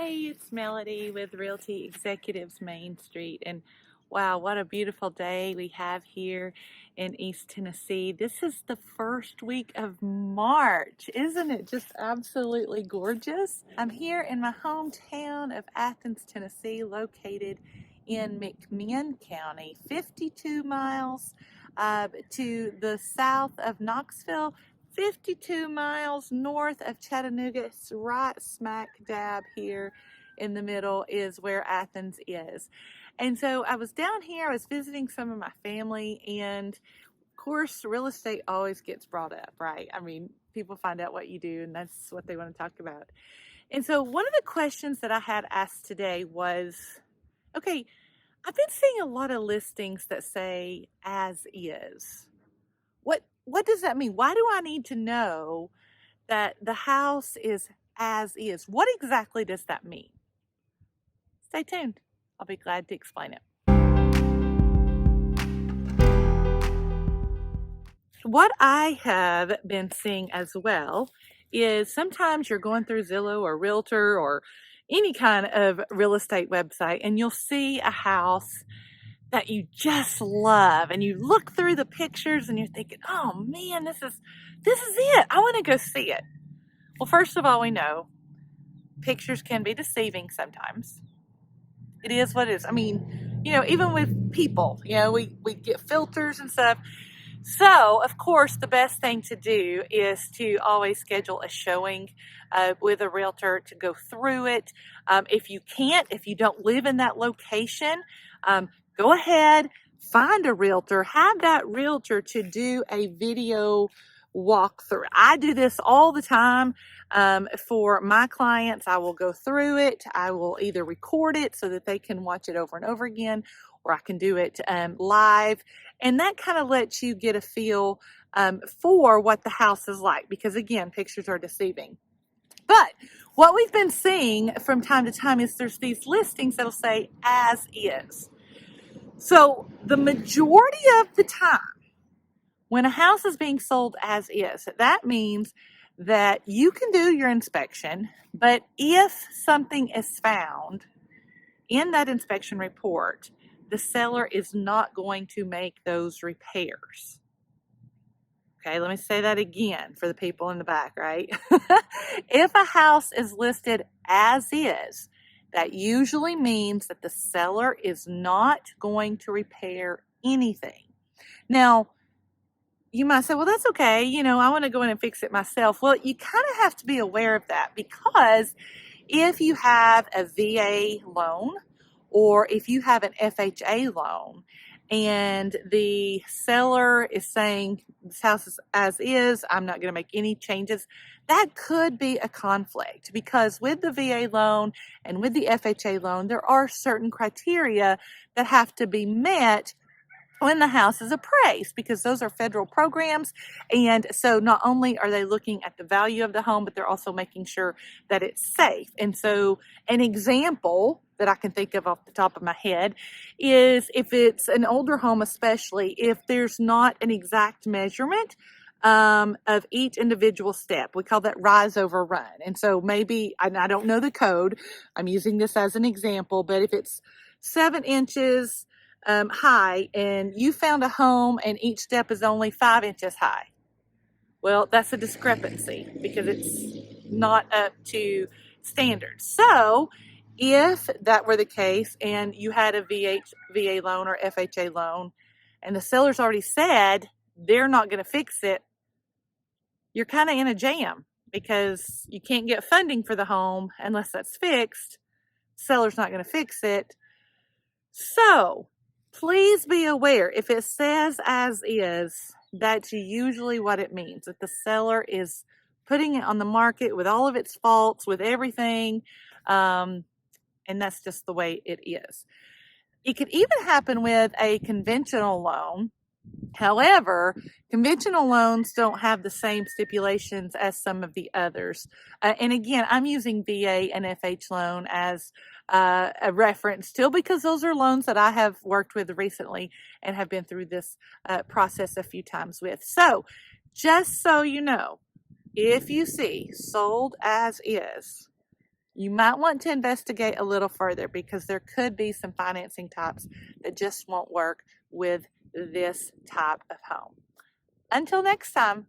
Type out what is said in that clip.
Hey, it's Melody with Realty Executives Main Street. And wow, what a beautiful day we have here in East Tennessee. This is the first week of March. Isn't it just absolutely gorgeous? I'm here in my hometown of Athens, Tennessee, located in McMinn County, 52 miles to the south of Knoxville, 52 miles north of Chattanooga. It's right smack dab here in the middle is where Athens is. And so I was down here, I was visiting some of my family, and of course, real estate always gets brought up, right? I mean, people find out what you do, and that's what they want to talk about. And so one of the questions that I had asked today was, okay, I've been seeing a lot of listings that say as is. What does that mean? Why do I need to know that the house is as is? What exactly does that mean? Stay tuned. I'll be glad to explain it. What I have been seeing as well is sometimes you're going through Zillow or Realtor or any kind of real estate website, and you'll see a house that you just love, and you look through the pictures and you're thinking, oh man, this is it. I want to go see it. Well, first of all, we know pictures can be deceiving sometimes. It is what it is. I mean, even with people, we get filters and stuff. So, of course, the best thing to do is to always schedule a showing with a realtor to go through it. If you don't live in that location, go ahead, find a realtor, have that realtor to do a video walkthrough. I do this all the time for my clients. I will go through it. I will either record it so that they can watch it over and over again, or I can do it live. And that kind of lets you get a feel for what the house is like, because again, pictures are deceiving. But what we've been seeing from time to time is there's these listings that'll say as is. So the majority of the time, when a house is being sold as is, that means that you can do your inspection, but if something is found in that inspection report, the seller is not going to make those repairs. Okay, let me say that again for the people in the back, right? If a house is listed as is, that usually means that the seller is not going to repair anything. Now, you might say, well, that's okay. I want to go in and fix it myself. Well, you kind of have to be aware of that, because if you have a VA loan or if you have an FHA loan and the seller is saying this house is as is, I'm not going to make any changes, that could be a conflict, because with the VA loan and with the FHA loan, there are certain criteria that have to be met when the house is appraised, because those are federal programs. And so not only are they looking at the value of the home, but they're also making sure that it's safe. And so an example that I can think of off the top of my head is if it's an older home, especially if there's not an exact measurement of each individual step. We call that rise over run. And so maybe, and I don't know the code, I'm using this as an example, but if it's 7 inches high and you found a home and each step is only 5 inches high, well, that's a discrepancy because it's not up to standards. So if that were the case and you had a VA loan or FHA loan and the seller's already said they're not going to fix it, you're kind of in a jam, because you can't get funding for the home unless that's fixed. The seller's not going to fix it. So please be aware, if it says as is, that's usually what it means, that the seller is putting it on the market with all of its faults, with everything, and that's just the way it is. It could even happen with a conventional loan. However, conventional loans don't have the same stipulations as some of the others. And again, I'm using VA and FH loan as a reference still, because those are loans that I have worked with recently and have been through this process a few times with. So just so you know, if you see sold as is, you might want to investigate a little further because there could be some financing types that just won't work with this type of home. Until next time.